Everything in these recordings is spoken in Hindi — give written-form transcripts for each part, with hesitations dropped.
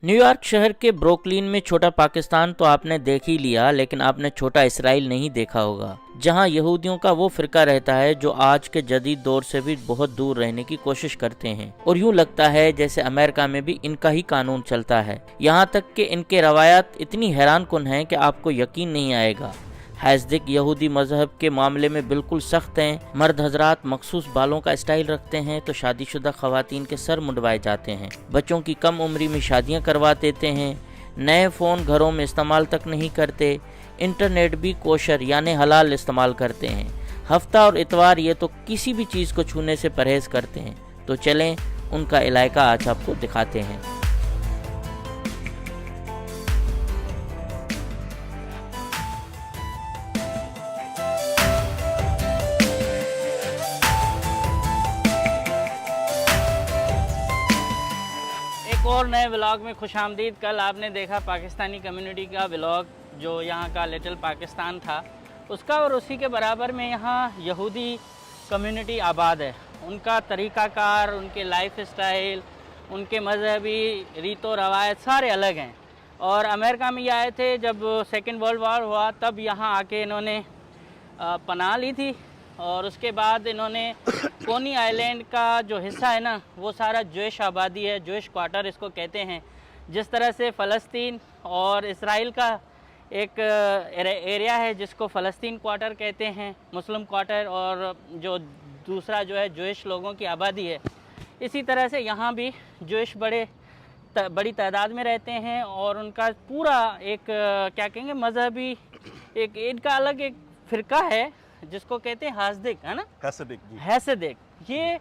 न्यूयॉर्क शहर के ब्रुकलिन में छोटा पाकिस्तान तो आपने देख ही लिया, लेकिन आपने छोटा इसराइल नहीं देखा होगा, जहां यहूदियों का वो फिरका रहता है जो आज के जदीद दौर से भी बहुत दूर रहने की कोशिश करते हैं। और यूं लगता है जैसे अमेरिका में भी इनका ही कानून चलता है। यहाँ तक कि इनके रवायात इतनी हैरानकुन हैं कि आपको यकीन नहीं आएगा। हैज़दिक यहूदी मजहब के मामले में बिल्कुल सख्त हैं। मर्द हजरात मखसूस बालों का स्टाइल रखते हैं तो शादीशुदा खवातीन के सर मुंडवाए जाते हैं। बच्चों की कम उम्री में शादियां करवा देते हैं। नए फ़ोन घरों में इस्तेमाल तक नहीं करते। इंटरनेट भी कोशर यानी हलाल इस्तेमाल करते हैं। हफ्ता और इतवार ये तो किसी भी चीज़ को छूने से परहेज़ करते हैं। तो चलें उनका इलाका आज आपको दिखाते हैं। एक और नए व्लॉग में खुशामदीद। कल आपने देखा पाकिस्तानी कम्युनिटी का व्लॉग जो यहाँ का लिटिल पाकिस्तान था उसका, और उसी के बराबर में यहाँ यहूदी कम्युनिटी आबाद है। उनका तरीक़ाकार, उनके लाइफ स्टाइल, उनके मजहबी रीतो रवायत सारे अलग हैं। और अमेरिका में ये आए थे जब सेकेंड वर्ल्ड वॉर हुआ, तब यहाँ आके इन्होंने पनाह ली थी। और उसके बाद इन्होंने कोनी आइलैंड का जो हिस्सा है ना, वो सारा जोश आबादी है, जोश क्वार्टर इसको कहते हैं। जिस तरह से फ़लस्तीन और इसराइल का एक एरिया है जिसको फ़लस्तीन क्वार्टर कहते हैं, मुस्लिम क्वार्टर, और जो दूसरा जो है जोश लोगों की आबादी है, इसी तरह से यहाँ भी जोश बड़ी तादाद में रहते हैं। और उनका पूरा एक क्या कहेंगे मजहबी एक इनका अलग एक फ़िरका है जिसको कहते हैं हासदिक, है ना, हैसदिक। ये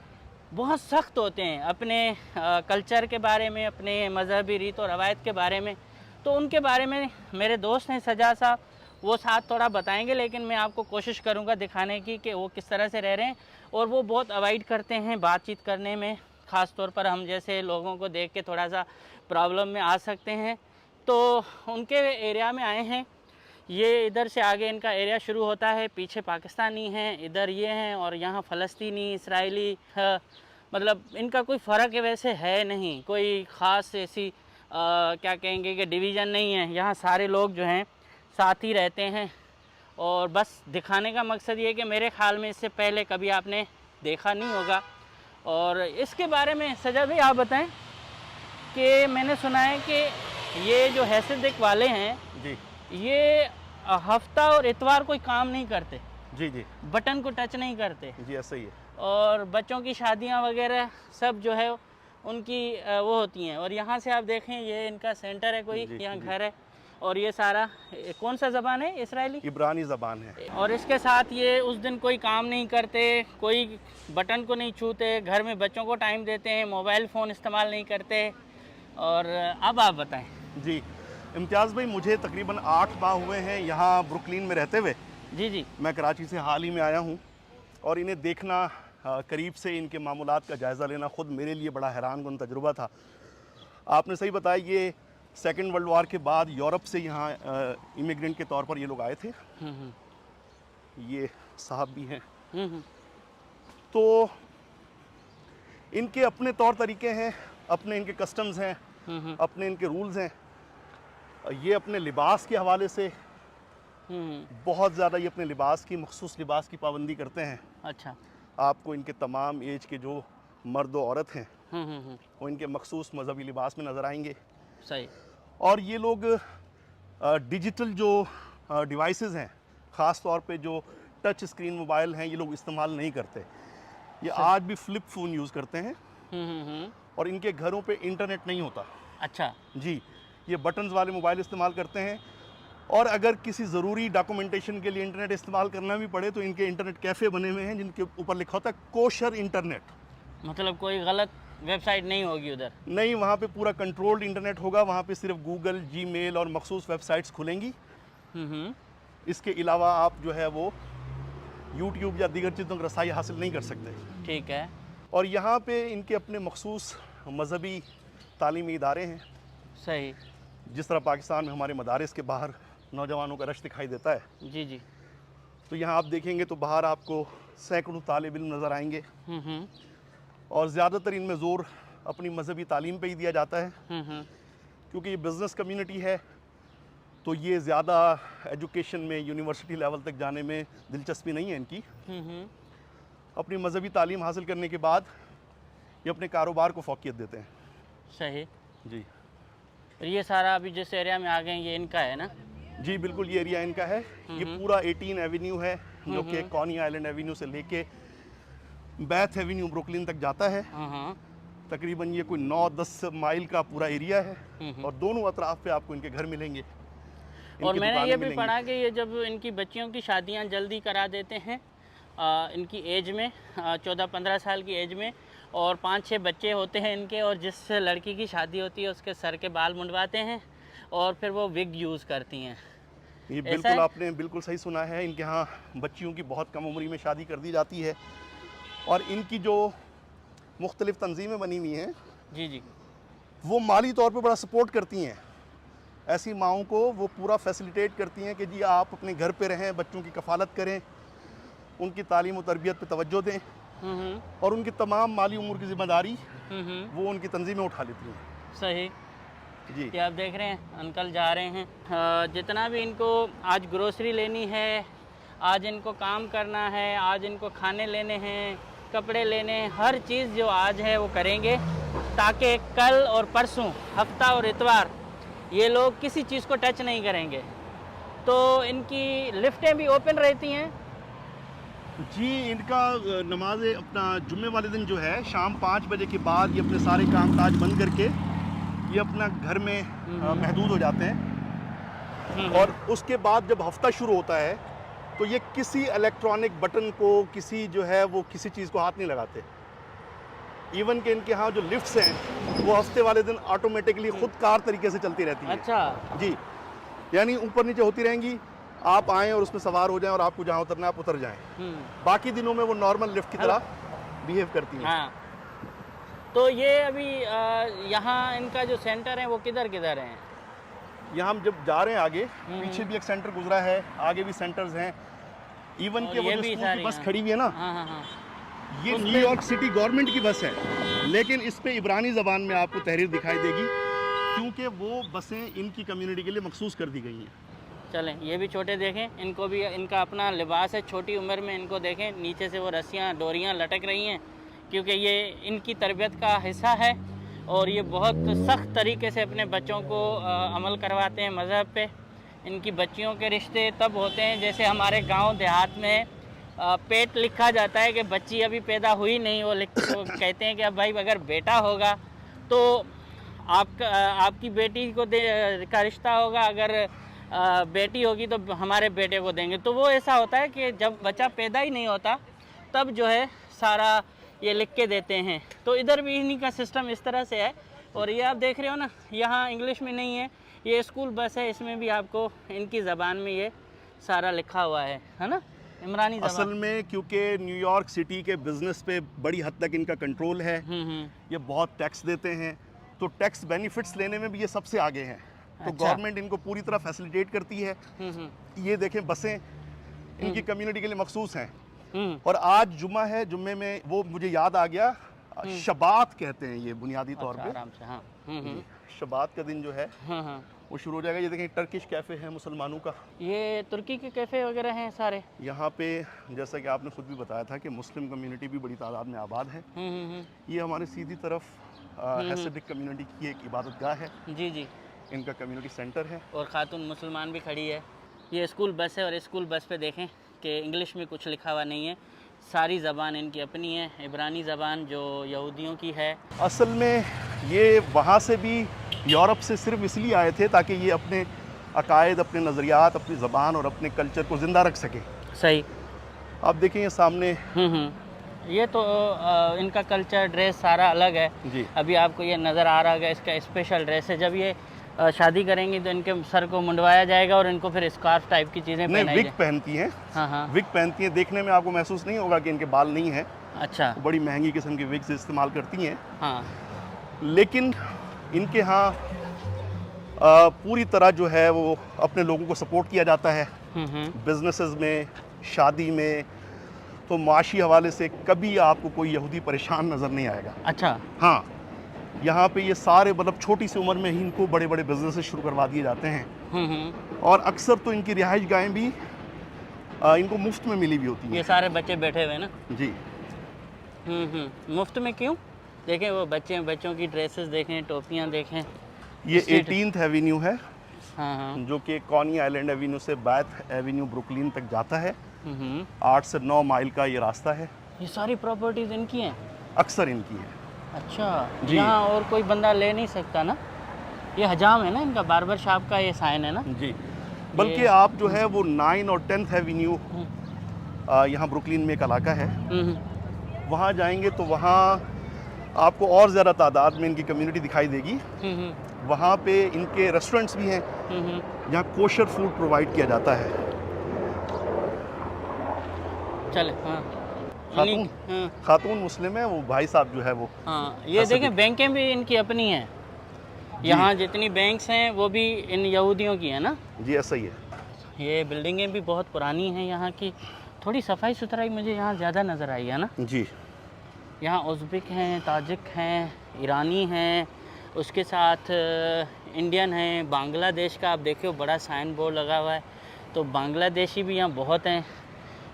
बहुत सख्त होते हैं अपने कल्चर के बारे में, अपने मजहबी रीत और रवायत के बारे में। तो उनके बारे में मेरे दोस्त हैं सजा साहब, वो साथ थोड़ा बताएंगे, लेकिन मैं आपको कोशिश करूंगा दिखाने की कि वो किस तरह से रह रहे हैं। और वो बहुत अवॉइड करते हैं बातचीत करने में, ख़ास तौर पर हम जैसे लोगों को देख के थोड़ा सा प्रॉब्लम में आ सकते हैं। तो उनके एरिया में आए हैं। ये इधर से आगे इनका एरिया शुरू होता है, पीछे पाकिस्तानी हैं, इधर ये हैं, और यहाँ फ़लस्तीनी, इसराइली है। मतलब इनका कोई फ़र्क है वैसे है नहीं, कोई ख़ास ऐसी क्या कहेंगे कि डिवीज़न नहीं है। यहाँ सारे लोग जो हैं साथ ही रहते हैं। और बस दिखाने का मकसद ये है कि मेरे ख़्याल में इससे पहले कभी आपने देखा नहीं होगा। और इसके बारे में सजा भाई आप बताएं कि मैंने सुना है कि ये जो हैसदिक वाले हैं जी, ये हफ्ता और इतवार कोई काम नहीं करते जी, बटन को टच नहीं करते जी, ऐसा ही है। और बच्चों की शादियां वगैरह सब जो है उनकी वो होती हैं। और यहाँ से आप देखें ये इनका सेंटर है, कोई यहाँ घर है। और ये सारा कौन सा ज़बान है? इसराइली, इब्रानी ज़बान है। और इसके साथ ये उस दिन कोई काम नहीं करते, कोई बटन को नहीं छूते, घर में बच्चों को टाइम देते हैं, मोबाइल फ़ोन इस्तेमाल नहीं करते। और अब आप बताएं जी। इम्तियाज़ भाई, मुझे तकरीबन 8 माह हुए हैं यहाँ ब्रुकलिन में रहते हुए। जी। मैं कराची से हाल ही में आया हूँ, और इन्हें देखना करीब से, इनके मामूलात का जायज़ा लेना ख़ुद मेरे लिए बड़ा हैरानकुन तजुर्बा था। आपने सही बताया, ये सेकेंड वर्ल्ड वार के बाद यूरोप से यहाँ इमिग्रेंट के तौर पर ये लोग आए थे। ये साहब भी हैं। तो इनके अपने तौर तरीके हैं, अपने इनके कस्टम्स हैं, अपने इनके रूल्स हैं। ये अपने लिबास के हवाले से बहुत ज़्यादा ये अपने लिबास की, मखसूस लिबास की पाबंदी करते हैं। अच्छा। आपको इनके तमाम एज के जो मर्द और औरत हैं वो इनके मखसूस मजहबी लिबास में नज़र आएंगे। सही। और ये लोग डिजिटल जो डिवाइसेस हैं, ख़ास तौर पे जो टच स्क्रीन मोबाइल हैं, ये लोग इस्तेमाल नहीं करते। ये आज भी फ्लिप फ़ोन यूज़ करते हैं। और इनके घरों पे इंटरनेट नहीं होता। अच्छा जी, ये बटन्स वाले मोबाइल इस्तेमाल करते हैं। और अगर किसी ज़रूरी डॉक्यूमेंटेशन के लिए इंटरनेट इस्तेमाल करना भी पड़े तो इनके इंटरनेट कैफ़े बने हुए हैं जिनके ऊपर लिखा होता है कोशर इंटरनेट। मतलब कोई गलत वेबसाइट नहीं होगी उधर? नहीं, वहाँ पे पूरा कंट्रोल्ड इंटरनेट होगा। वहाँ पे सिर्फ गूगल, जीमेल और मखसूस वेबसाइट्स खुलेंगी। इसके अलावा आप जो है वो यूट्यूब या दीगर चीज़ों की रसाई हासिल नहीं कर सकते। ठीक है। और यहाँ पे इनके अपने मखसूस मजहबी तालीमी इदारे हैं। सही। जिस तरह पाकिस्तान में हमारे मदारिस के बाहर नौजवानों का रश दिखाई देता है, जी। तो यहाँ आप देखेंगे तो बाहर आपको सैकड़ों तालिब इल्म नज़र आएंगे। और ज़्यादातर इनमें ज़ोर अपनी मजहबी तालीम पे ही दिया जाता है। क्योंकि ये बिज़नेस कम्युनिटी है तो ये ज़्यादा एजुकेशन में यूनिवर्सिटी लेवल तक जाने में दिलचस्पी नहीं है इनकी। अपनी मजहबी तालीम हासिल करने के बाद ये अपने कारोबार को फ़ौक़ियत देते हैं। सही जी। और ये सारा अभी जिस एरिया में आ गए ये इनका है ना? जी बिल्कुल, ये एरिया इनका है। ये पूरा 18 एवेन्यू है जो कि कॉनी आइलैंड एवेन्यू से लेके बैथ एवेन्यू ब्रुकलिन तक जाता है। तकरीबन ये कोई 9-10 माइल का पूरा एरिया है और दोनों अतराफ पे आपको इनके घर मिलेंगे। और मैंने ये भी पढ़ा कि ये जब इनकी बच्चियों की शादियां जल्दी करा देते हैं इनकी एज में 14-15 साल की एज में, और 5-6 बच्चे होते हैं इनके, और जिस लड़की की शादी होती है उसके सर के बाल मुंडवाते हैं और फिर वो विग यूज़ करती हैं। ये बिल्कुल आपने बिल्कुल सही सुना है। इनके यहाँ बच्चियों की बहुत कम उम्र में शादी कर दी जाती है और इनकी जो मुख्तलिफ तंजीमें बनी हुई हैं जी जी, वो माली तौर पे बड़ा सपोर्ट करती हैं। ऐसी माओं को वो पूरा फैसिलिटेट करती हैं कि जी आप अपने घर पे रहें, बच्चों की कफ़ालत करें, उनकी तालीम और तरबियत पे तवज्जो दें और उनकी तमाम माली उमूर की ज़िम्मेदारी वो उनकी तंजीमें उठा लेती हैं। सही जी। कि आप देख रहे हैं अंकल जा रहे हैं, जितना भी इनको आज ग्रोसरी लेनी है, आज इनको काम करना है, आज इनको खाने लेने हैं, कपड़े लेने हैं, हर चीज़ जो आज है वो करेंगे ताकि कल और परसों, हफ्ता और इतवार ये लोग किसी चीज़ को टच नहीं करेंगे। तो इनकी लिफ्टें भी ओपन रहती हैं। जी, इनका नमाज अपना जुम्मे वाले दिन जो है शाम 5 बजे के बाद ये अपने सारे काम काज बंद करके ये अपना घर में महदूद हो जाते हैं और उसके बाद जब हफ्ता शुरू होता है तो ये किसी इलेक्ट्रॉनिक बटन को, किसी जो है वो किसी चीज़ को हाथ नहीं लगाते। इवन के इनके यहाँ जो लिफ्ट्स हैं वो हफ्ते वाले दिन ऑटोमेटिकली खुद कार तरीके से चलती रहती हैं। अच्छा जी, यानी ऊपर नीचे होती रहेंगी, आप आएँ और उसमें सवार हो जाएं और आपको जहाँ उतरना है आप उतर जाएं। बाकी दिनों में वो नॉर्मल लिफ्ट की तरह बिहेव करती हैं। हाँ, तो ये अभी यहाँ इनका जो सेंटर है वो किधर किधर है? यहाँ हम जब जा रहे हैं आगे, पीछे भी एक सेंटर गुजरा है, आगे भी सेंटर्स हैं। इवन के वो जो स्कूल की बस खड़ी हुई है ना, ये न्यूयॉर्क सिटी गवर्नमेंट की बस है, लेकिन इस पे इब्रानी ज़बान में आपको तहरीर दिखाई देगी क्योंकि वो बसें इनकी कम्युनिटी के लिए मखसूस कर दी गई हैं। चलें, ये भी छोटे देखें, इनको भी इनका अपना लिबास है, छोटी उम्र में इनको देखें, नीचे से वो रस्सियाँ डोरियाँ लटक रही हैं क्योंकि ये इनकी तरबियत का हिस्सा है और ये बहुत सख्त तरीके से अपने बच्चों को अमल करवाते हैं मज़हब पे। इनकी बच्चियों के रिश्ते तब होते हैं जैसे हमारे गांव देहात में पेट लिखा जाता है कि बच्ची अभी पैदा हुई नहीं, वो कहते हैं कि अब भाई अगर बेटा होगा तो आपकी बेटी को का रिश्ता होगा, अगर बेटी होगी तो हमारे बेटे को देंगे। तो वो ऐसा होता है कि जब बच्चा पैदा ही नहीं होता तब जो है सारा ये लिख के देते हैं। तो इधर भी इन्हीं का सिस्टम इस तरह से है। और ये आप देख रहे हो ना, यहाँ इंग्लिश में नहीं है, ये स्कूल बस है, इसमें भी आपको इनकी ज़बान में ये सारा लिखा हुआ है ना, इमरानी ज़बान। असल में क्योंकि न्यूयॉर्क सिटी के बिजनेस पे बड़ी हद तक इनका कंट्रोल है, ये बहुत टैक्स देते हैं, तो टैक्स बेनिफिट्स लेने में भी ये सबसे आगे हैं। तो गवर्नमेंट इनको पूरी तरह फैसिलिटेट करती है। ये देखें बसें इनकी कम्युनिटी के लिए मखसूस हैं। और आज जुम्मा है, जुम्मे में वो मुझे याद आ गया, शबात कहते हैं ये बुनियादी तौर पे। आराम से, हाँ। शबात का दिन जो है वो शुरू हो जाएगा। ये देखें टर्किश कैफ़े है मुसलमानों का, ये तुर्की के कैफ़े वगैरह हैं सारे यहाँ पे। जैसा कि आपने खुद भी बताया था कि मुस्लिम कम्युनिटी भी बड़ी तादाद में आबाद है। ये हमारे सीधी तरफ हैसिडिक कम्युनिटी की एक इबादतगाह है। जी जी, इनका कम्युनिटी सेंटर है और खातून मुसलमान भी खड़ी है। ये स्कूल बस है और स्कूल बस पे देखें कि इंग्लिश में कुछ लिखा हुआ नहीं है, सारी ज़बान इनकी अपनी है, इब्रानी ज़बान जो यहूदियों की है। असल में ये वहाँ से भी यूरोप से सिर्फ इसलिए आए थे ताकि ये अपने अकायद, अपने नज़रियात, अपनी ज़बान और अपने कल्चर को ज़िंदा रख सकें। सही। आप देखें ये सामने ये तो इनका कल्चर ड्रेस सारा अलग है जी। अभी आपको ये नज़र आ रहा है, इसका स्पेशल ड्रेस है। जब ये शादी करेंगी तो इनके सर को मुंडवाया जाएगा और इनको फिर स्कार्फ टाइप की चीज़ें पहनाई विग पहनती हैं। हाँ, विग पहनती हैं। देखने में आपको महसूस नहीं होगा कि इनके बाल नहीं हैं। अच्छा। बड़ी महंगी किस्म की विग्स इस्तेमाल करती हैं। हाँ, लेकिन इनके यहाँ पूरी तरह जो है वो अपने लोगों को सपोर्ट किया जाता है बिजनेसेस में, शादी में। तो माशी हवाले से कभी आपको कोई यहूदी परेशान नज़र नहीं आएगा। अच्छा। हाँ, यहाँ पे ये सारे मतलब छोटी सी उम्र में ही इनको बड़े बड़े बिजनेसेस शुरू करवा दिए जाते हैं। और अक्सर तो इनकी रिहाइश गाहें भी इनको मुफ्त में मिली भी होती हैं। ये सारे बच्चे बैठे हुए हैं ना। जी। मुफ्त में क्यों? देखें वो बच्चों की ड्रेसेस देखें, टोपियाँ देखें। ये 18th एवेन्यू है, हाँ। जो कि कॉनी आइलैंड एवेन्यू से बैथ एवेन्यू ब्रुकलिन तक जाता है। 8 से 9 माइल का ये रास्ता है। ये सारी प्रॉपर्टीज इनकी हैं? अक्सर इनकी है। अच्छा, जी। यहाँ और कोई बंदा ले नहीं सकता ना? ये हजाम है ना इनका, बार्बर शॉप का ये साइन है ना? जी, बल्कि आप जो है वो 9 और 10th एवेन्यू यहाँ ब्रुकलिन में एक इलाका है, वहाँ जाएंगे तो वहाँ आपको और ज़्यादा तादाद में इनकी कम्युनिटी दिखाई देगी। वहाँ पे इनके रेस्टोरेंट्स भी हैं जहाँ कोशर फूड प्रोवाइड किया जाता है। चले। हाँ। खातून मुस्लिम है, वो भाई साहब जो है वो। हाँ, ये देखें बैंकें भी इनकी अपनी हैं। यहाँ जितनी बैंक्स हैं वो भी इन यहूदियों की है ना? जी, ऐसा ही है। ये बिल्डिंगें भी बहुत पुरानी हैं यहाँ की। थोड़ी सफाई सुथराई मुझे यहाँ ज़्यादा नज़र आई है ना? जी। यहाँ उज़्बेक हैं, ताजिक हैं, ईरानी हैं, उसके साथ इंडियन हैं, बांग्लादेश का आप देखिए बड़ा साइन बोर्ड लगा हुआ है, तो बांग्लादेशी भी यहाँ बहुत हैं।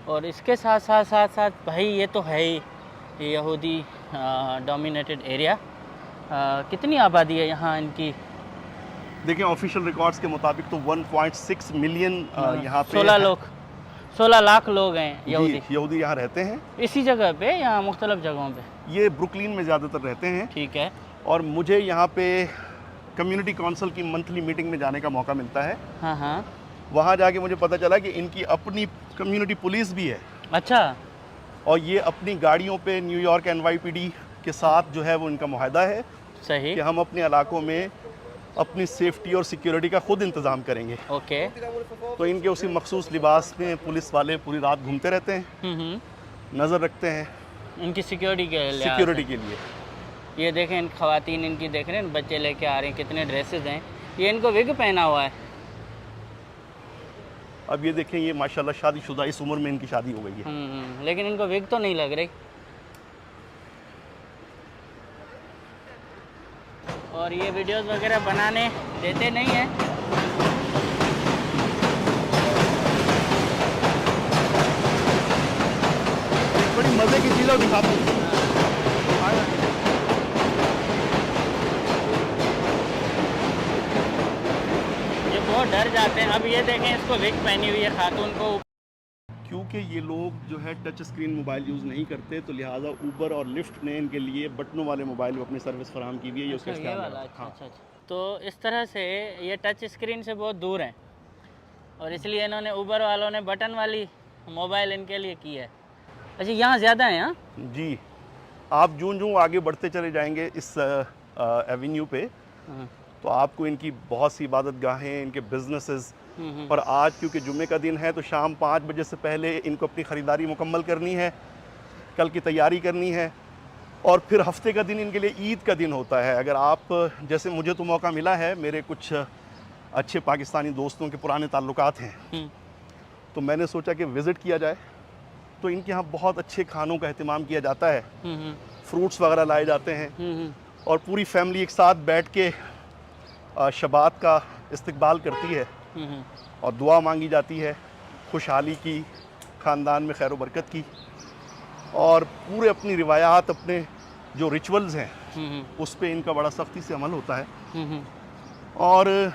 और इसके साथ साथ साथ साथ भाई ये तो है ही यहूदी डोमिनेटेड एरिया। कितनी आबादी है यहाँ इनकी? देखिए ऑफिशियल रिकॉर्ड्स के मुताबिक तो 1.6 मिलियन यहाँ पे 16 लाख लोग हैं यहूदी यहाँ रहते हैं। इसी जगह पे या मुख्तलिफ जगहों पे? ये ब्रुकलिन में ज़्यादातर रहते हैं। ठीक है। और मुझे यहाँ पे कम्युनिटी काउंसिल की मंथली मीटिंग में जाने का मौका मिलता है। हाँ। वहाँ जाके मुझे पता चला कि इनकी अपनी कम्युनिटी पुलिस भी है। अच्छा। और ये अपनी गाड़ियों पे न्यूयॉर्क NYPD के साथ जो है वो इनका मुआहदा है। सही। कि हम अपने इलाकों में अपनी सेफ्टी और सिक्योरिटी का खुद इंतज़ाम करेंगे। ओके। तो इनके उसी मखसूस लिबास में पुलिस वाले पूरी रात घूमते रहते हैं, नज़र रखते हैं इनकी सिक्योरिटी के लिए। ये देखें इन खवातीन इनकी देख रहे हैं, बच्चे लेके आ रहे हैं, कितने ड्रेसेस हैं। ये इनको विग पहना हुआ है। अब ये देखें, ये माशाल्लाह शादीशुदा, इस उम्र में इनकी शादी हो गई है। लेकिन इनको विग तो नहीं लग रही। और ये वीडियोस वगैरह बनाने देते नहीं हैं। बड़ी मज़े की चीज़ें दिखाते हैं। ये बहुत डर जाते हैं। अब ये देखें, इसको विग पहनी हुई है खातून को। क्योंकि ये लोग जो है टच स्क्रीन मोबाइल यूज़ नहीं करते, तो लिहाजा ऊबर और लिफ्ट ने इनके लिए बटनों वाले मोबाइल में अपनी सर्विस फराहम की हुई है। अच्छा, ये वाला। अच्छा। तो इस तरह से ये टच स्क्रीन से बहुत दूर हैं और इसलिए इन्होंने ऊबर वालों ने बटन वाली मोबाइल इनके लिए की है। अच्छा, यहाँ ज़्यादा है? यहाँ जी, आप जूं आगे बढ़ते चले जाएंगे इस एवेन्यू पे, तो आपको इनकी बहुत सी इबादत गाहें, इनके बिजनेसेस। पर आज क्योंकि जुम्मे का दिन है तो शाम 5 बजे से पहले इनको अपनी ख़रीदारी मुकम्मल करनी है, कल की तैयारी करनी है। और फिर हफ्ते का दिन इनके लिए ईद का दिन होता है। अगर आप जैसे मुझे तो मौका मिला है, मेरे कुछ अच्छे पाकिस्तानी दोस्तों के पुराने ताल्लुकात हैं, तो मैंने सोचा कि विज़िट किया जाए। तो इनके यहाँ बहुत अच्छे खानों का अहतमाम किया जाता है, फ्रूट्स वगैरह लाए जाते हैं और पूरी फैमिली एक साथ बैठ के शबात का इस्तकबाल करती है और दुआ मांगी जाती है खुशहाली की, ख़ानदान में खैर बरकत की। और पूरे अपनी रिवायात, अपने जो रिचुअल्स हैं उस पे इनका बड़ा सख्ती से अमल होता है। और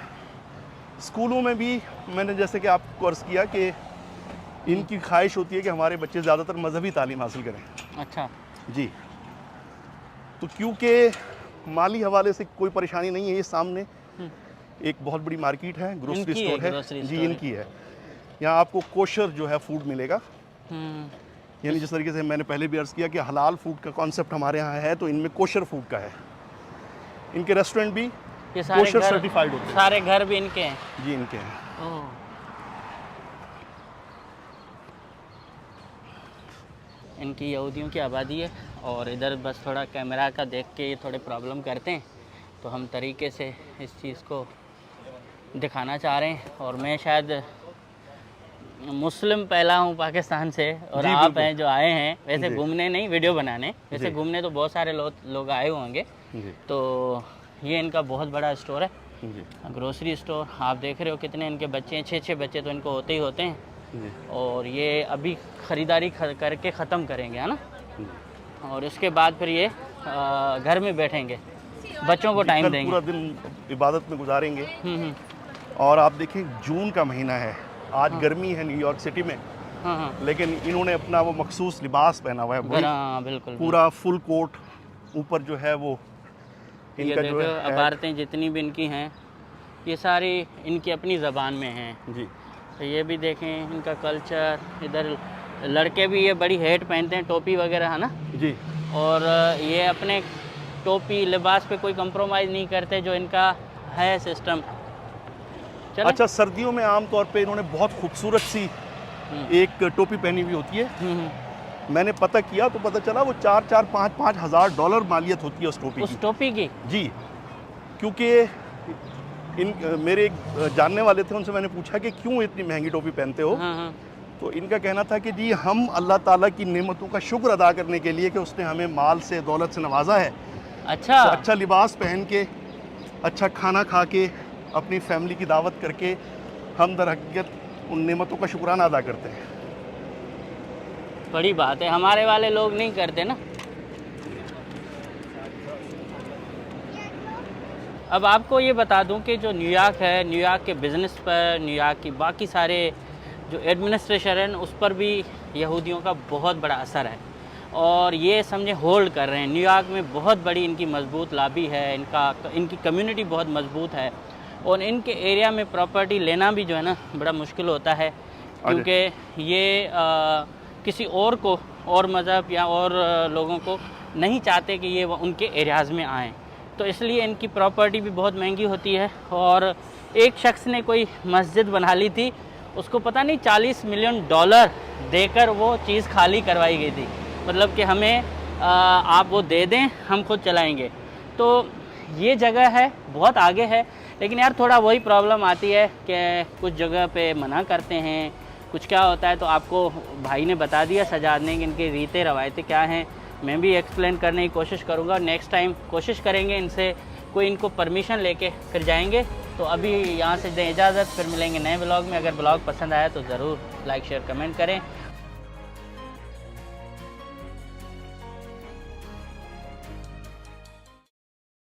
स्कूलों में भी मैंने जैसे कि आपको अर्ज़ किया कि इनकी ख्वाहिश होती है कि हमारे बच्चे ज़्यादातर मजहबी तालीम हासिल करें। अच्छा जी। तो क्योंकि माली हवाले से कोई परेशानी नहीं है, ये सामने एक बहुत बड़ी मार्केट है, ग्रोसरी स्टोर है जी, इनकी है। यहाँ आपको कोशर जो है फूड मिलेगा। यानी जिस तरीके से मैंने पहले भी अर्ज़ किया कि हलाल फूड का कॉन्सेप्ट हमारे यहाँ है, तो इनमें कोशर फूड का है। इनके रेस्टोरेंट भी कोशर सर्टिफाइड होते हैं। सारे घर भी इनके हैं जी, इनके हैं। इनकी यहूदियों की आबादी है और इधर बस थोड़ा कैमरा का देख के ये थोड़े प्रॉब्लम करते हैं, तो हम तरीके से इस चीज़ को दिखाना चाह रहे हैं। और मैं शायद मुस्लिम पहला हूँ पाकिस्तान से, और आप हैं जो आए हैं वैसे घूमने नहीं, वीडियो बनाने। वैसे घूमने तो बहुत सारे लोग आए होंगे, जी तो ये इनका बहुत बड़ा स्टोर है, जी ग्रोसरी स्टोर। आप देख रहे हो कितने इनके बच्चे हैं, 6 बच्चे तो इनको होते ही होते हैं। जी और ये अभी ख़रीदारी करके ख़त्म करेंगे, है ना। जी। और उसके बाद फिर ये घर में बैठेंगे, बच्चों को टाइम कल देंगे। पूरा दिन इबादत में गुजारेंगे। हम्म। और आप देखें जून का महीना है, आज गर्मी है न्यूयॉर्क सिटी में, हाँ हाँ लेकिन इन्होंने अपना वो मखसूस लिबास पहना हुआ है, वही हाँ बिल्कुल। पूरा फुल कोट, ऊपर जो है वो ये इनका जो देखो है इबारतें जितनी भी इनकी हैं ये सारी इनकी अपनी ज़बान में हैं। जी तो ये भी देखें इनका कल्चर। इधर लड़के भी ये बड़ी हैट पहनते हैं, टोपी वगैरह, है ना। जी और ये अपने टोपी लिबास पे कोई कंप्रोमाइज़ नहीं करते, जो इनका है सिस्टम। चलो। अच्छा, सर्दियों में आमतौर पे इन्होंने बहुत खूबसूरत सी एक टोपी पहनी हुई होती है। मैंने पता किया तो पता चला वो 4-5 हज़ार डॉलर मालियत होती है उस टोपी उस टोपी की। जी, क्योंकि मेरे एक जानने वाले थे, उनसे मैंने पूछा कि क्यों इतनी महंगी टोपी पहनते हो। हाँ हाँ तो इनका कहना था कि जी हम अल्लाह ताला की नेमतों का शुक्र अदा करने के लिए कि उसने हमें माल से दौलत से नवाजा है, अच्छा। तो अच्छा लिबास पहन के, अच्छा खाना खा के, अपनी फैमिली की दावत करके हम दर हकीकत उन नेमतों का शुक्राना अदा करते हैं। बड़ी बात है, हमारे वाले लोग नहीं करते ना। अब आपको ये बता दूं कि जो न्यूयॉर्क है, न्यूयॉर्क के बिज़नेस पर, न्यूयॉर्क की बाकी सारे जो एडमिनिस्ट्रेशन है उस पर भी यहूदियों का बहुत बड़ा असर है। और ये समझे होल्ड कर रहे हैं। न्यूयॉर्क में बहुत बड़ी इनकी मजबूत लॉबी है, इनकी कम्युनिटी बहुत मजबूत है। और इनके एरिया में प्रॉपर्टी लेना भी जो है ना बड़ा मुश्किल होता है, क्योंकि ये किसी और को, और मज़हब या और लोगों को नहीं चाहते कि ये उनके एरियाज़ में आएँ। तो इसलिए इनकी प्रॉपर्टी भी बहुत महंगी होती है। और एक शख्स ने कोई मस्जिद बना ली थी, उसको पता नहीं $40 मिलियन देकर वो चीज़ खाली करवाई गई थी। मतलब कि हमें आप वो दे दें, हम खुद चलाएंगे। तो ये जगह है, बहुत आगे है, लेकिन यार थोड़ा वही प्रॉब्लम आती है कि कुछ जगह पे मना करते हैं, कुछ क्या होता है। तो आपको भाई ने बता दिया सजाद ने कि इनकी रीतें रवायतें क्या हैं। मैं भी एक्सप्लेन करने की कोशिश करूँगा। नेक्स्ट टाइम कोशिश करेंगे इनसे कोई इनको परमिशन लेके फिर जाएंगे। तो अभी यहाँ से दें इजाज़त, फिर मिलेंगे नए ब्लॉग में। अगर ब्लॉग पसंद आया तो ज़रूर लाइक शेयर कमेंट करें।